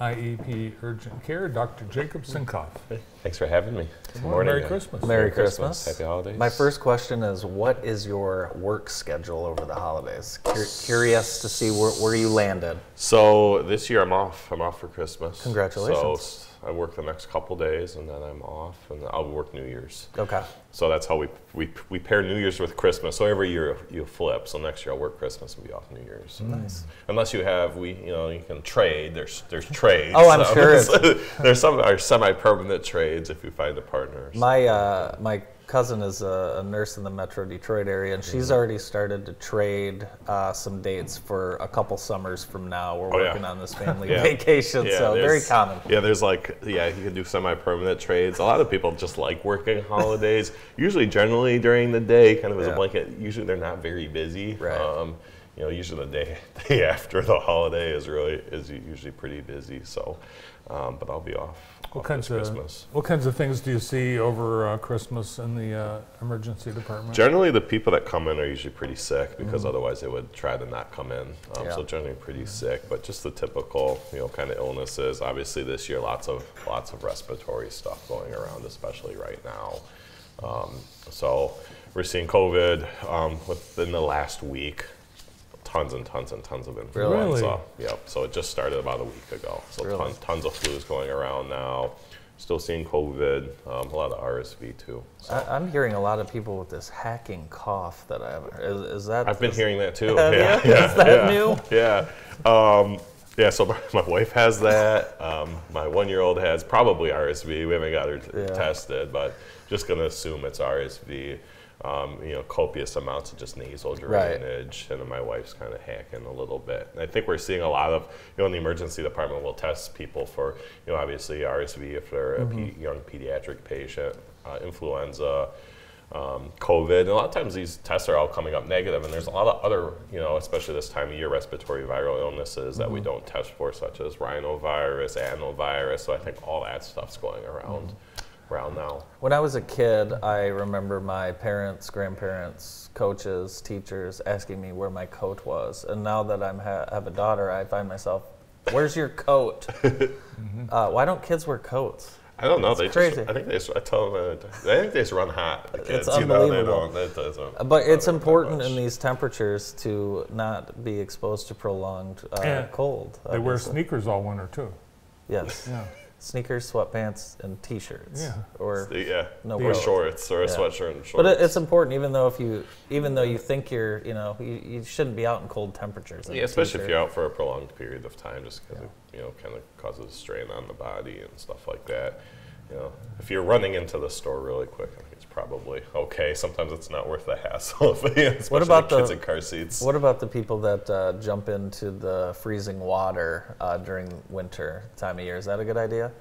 IEP Urgent Care, Dr. Jacob Sinkoff. Thanks for having me. Good morning. Merry Christmas. Merry Christmas. Happy holidays. My first question is, what is your work schedule over the holidays? Curious to see where you landed. So this year I'm off. I'm off for Christmas. Congratulations. So I work the next couple days and then I'm off and I'll work New Year's. Okay. So that's how we pair New Year's with Christmas. So every year you flip. So next year I'll work Christmas and be off New Year's. Nice. Unless you have you can trade. There's trades. Oh, I'm sure. There's some are semi-permanent trades if you find a partner. So. My cousin is a nurse in the Metro Detroit area, and she's already started to trade some dates for a couple summers from now. We're working on this family vacation, so very common. Yeah, there's you can do semi-permanent trades. A lot of people just like working holidays. Usually, generally during the day, kind of as a blanket. Usually, they're not very busy. Right. Usually the day after the holiday is usually pretty busy. So, but I'll be off. What kinds of things do you see over Christmas in the emergency department? Generally, the people that come in are usually pretty sick because otherwise they would try to not come in. So generally pretty sick, but just the typical kind of illnesses. Obviously, this year lots of respiratory stuff going around, especially right now. So we're seeing COVID within the last week. Tons and tons and tons of influenza. Really? Yep. So it just started about a week ago. So really? tons of flus going around now. Still seeing COVID. A lot of RSV too. So. I'm hearing a lot of people with this hacking cough that I have. Is that? I've been hearing that too. Yeah. Is that new? Yeah. So my wife has that. My 1-year-old has probably RSV. We haven't got her tested, but just gonna assume it's RSV. Copious amounts of just nasal drainage, and then my wife's kind of hacking a little bit. And I think we're seeing a lot of, in the emergency department, we'll test people for, obviously RSV if they're a young pediatric patient, influenza, COVID. And a lot of times these tests are all coming up negative, and there's a lot of other, especially this time of year, respiratory viral illnesses that we don't test for, such as rhinovirus, adenovirus. So I think all that stuff's going around. Now. When I was a kid, I remember my parents, grandparents, coaches, teachers asking me where my coat was. And now that I have a daughter, I find myself, where's your coat? Why don't kids wear coats? I don't know. It's crazy. I think I tell them. I think they just run hot. The kids, it's unbelievable. But it's important in in these temperatures to not be exposed to prolonged cold. They wear sneakers all winter too. Yes. Yeah. Sneakers, sweatpants, and T-shirts, or shorts, or a sweatshirt and shorts. But it's important, even though you think you're, you shouldn't be out in cold temperatures. Yeah, especially if you're out for a prolonged period of time, just because it, kind of causes strain on the body and stuff like that. If you're running into the store really quick, I think it's probably okay. Sometimes it's not worth the hassle, especially what about kids in car seats. What about the people that jump into the freezing water during winter time of year? Is that a good idea?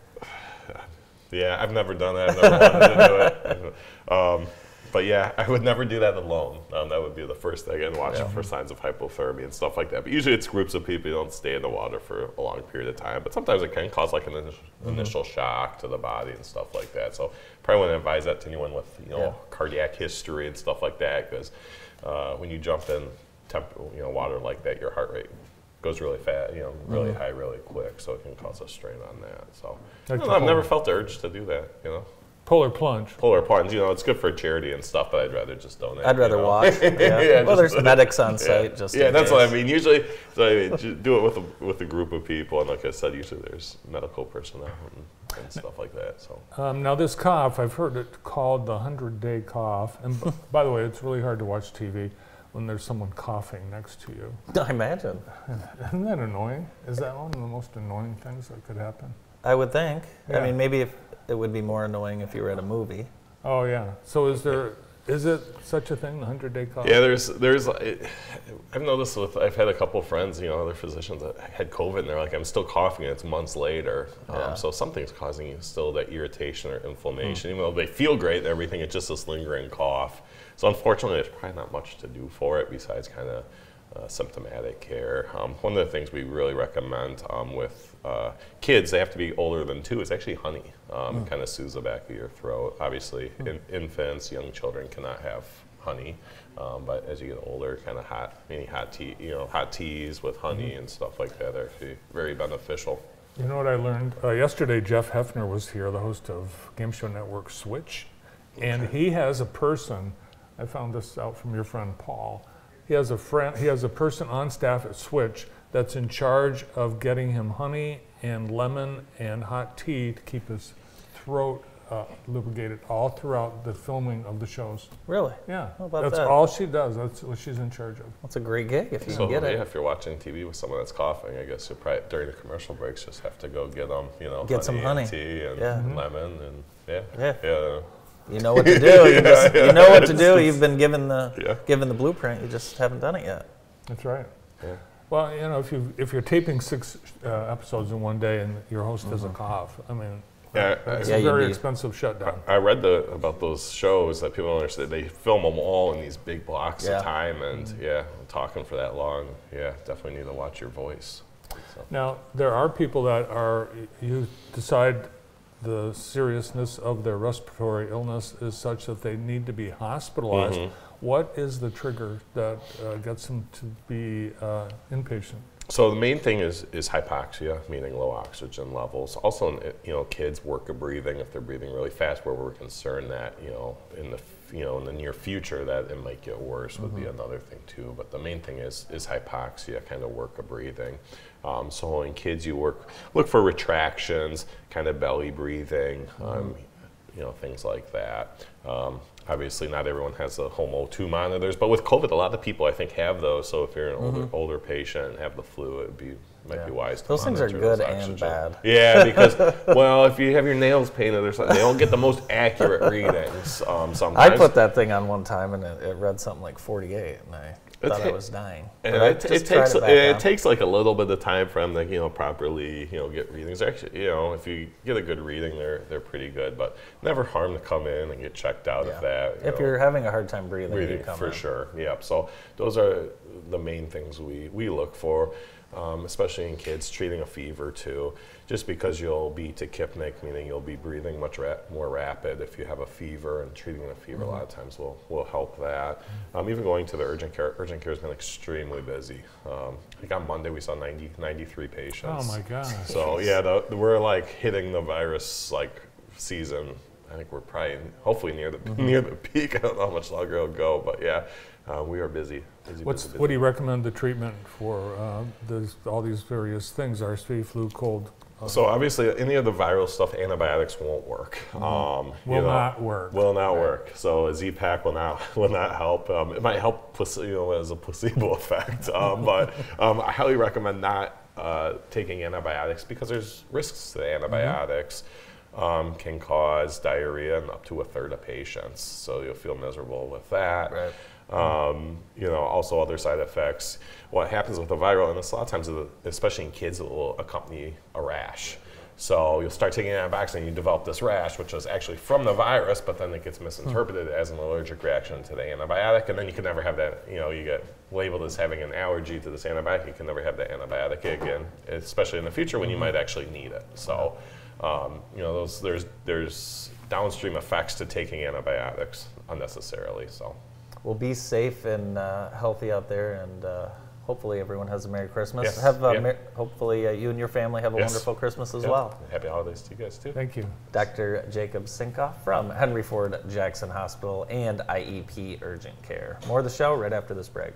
Yeah, I've never done that. I've never wanted to do it. But yeah, I would never do that alone. That would be the first thing, and watch for signs of hypothermia and stuff like that. But usually it's groups of people. You don't stay in the water for a long period of time. But sometimes it can cause like an initial shock to the body and stuff like that. So probably wouldn't advise that to anyone with cardiac history and stuff like that, because when you jump in water like that, your heart rate goes really fast, really high, really quick. So it can cause a strain on that. So I've never felt the urge to do that. Polar plunge. It's good for charity and stuff, but I'd rather just donate. I'd rather watch. Well, there's medics on site. That's what I mean. Usually, do it with a group of people, and like I said, usually there's medical personnel and stuff like that. So now this cough, I've heard it called the 100-day cough. And by the way, it's really hard to watch TV when there's someone coughing next to you. I imagine. Isn't that annoying? Is that one of the most annoying things that could happen? I would think. Yeah. I mean, maybe it would be more annoying if you were at a movie. Oh yeah. So is it such a thing, the 100-day cough? Yeah, I've noticed I've had a couple of friends, other physicians that had COVID, and they're like, I'm still coughing, and it's months later. So something's causing you still that irritation or inflammation, even though they feel great and everything, it's just this lingering cough. So unfortunately, there's probably not much to do for it besides kind of symptomatic care. One of the things we really recommend with kids, they have to be older than 2, is actually honey. It kind of soothes the back of your throat. Obviously, infants, young children cannot have honey, but as you get older, kind of hot teas with honey and stuff like that are actually very beneficial. You know what I learned? Yesterday, Jeff Hefner was here, the host of Game Show Network Switch, and he has a person, I found this out from your friend Paul, he has a person on staff at Switch that's in charge of getting him honey and lemon and hot tea to keep his throat lubricated all throughout the filming of the shows. Really? Yeah. How about that's that? all she does. That's what she's in charge of. That's a great gig if you So can get it. yeah, if you're watching TV with someone that's coughing, I guess you'll probably during the commercial breaks just have to go get them, Get some honey. and tea and Yeah. lemon and Yeah. You know what to do. You know what to do. You've been given the blueprint. You just haven't done it yet. That's right. Yeah. Well, if you're taping 6 episodes in one day and your host has a cough, I mean, it's a very expensive shutdown. I read about those shows that people don't understand. They film them all in these big blocks of time, and talking for that long, definitely need to watch your voice. So. Now, there are people that you decide the seriousness of their respiratory illness is such that they need to be hospitalized. What is the trigger that gets them to be inpatient? So the main thing is hypoxia, meaning low oxygen levels. Also, kids work of breathing. If they're breathing really fast, where we're concerned that in the near future that it might get worse would be another thing too. But the main thing is hypoxia, kind of work of breathing. So in kids, you look for retractions, kind of belly breathing, things like that. Obviously, not everyone has the home O2 monitors, but with COVID, a lot of people I think have those. So if you're an older patient and have the flu, it might be wise to those things are monitor good oxygen. and bad. Yeah, because if you have your nails painted or something, they don't get the most accurate readings. Sometimes I put that thing on one time and it read something like 48, and I thought I was dying. And it takes like a little bit of time for them to properly get readings. Actually, if you get a good reading, they're pretty good. But never harm to come in and get checked out of that. If you're having a hard time breathing, you come for in. sure. Yep. So those are the main things we look for, especially in kids. Treating a fever too, just because you'll be tachypnic, meaning you'll be breathing much more rapid if you have a fever, and treating a fever a lot of times will help that. Even going to the urgent care has been extremely busy. I think on Monday we saw 93 patients. Oh my gosh. So we're like hitting the virus season. I think we're probably hopefully near the peak. I don't know how much longer it'll go, but we are busy. What do you recommend the treatment for all these various things, RSV, flu, cold? So obviously, any of the viral stuff, antibiotics won't work. Will not work. Will not work. So a Z-Pack will not help. It might help as a placebo effect, but I highly recommend not taking antibiotics because there's risks to the antibiotics. Can cause diarrhea in up to a third of patients, so you'll feel miserable with that. Right. Also other side effects. What happens with the viral, and this a lot of times, especially in kids, it will accompany a rash. So you'll start taking antibiotics and you develop this rash, which is actually from the virus, but then it gets misinterpreted as an allergic reaction to the antibiotic, and then you can never have that, you get labeled as having an allergy to this antibiotic, you can never have that antibiotic again, especially in the future when you might actually need it. So, there's downstream effects to taking antibiotics unnecessarily, so. Well, be safe and healthy out there, and hopefully everyone has a Merry Christmas. Yes. Hopefully you and your family have a wonderful Christmas as well. Happy holidays to you guys too. Thank you. Dr. Jacob Sinkoff from Henry Ford Jackson Hospital and IEP Urgent Care. More of the show right after this break.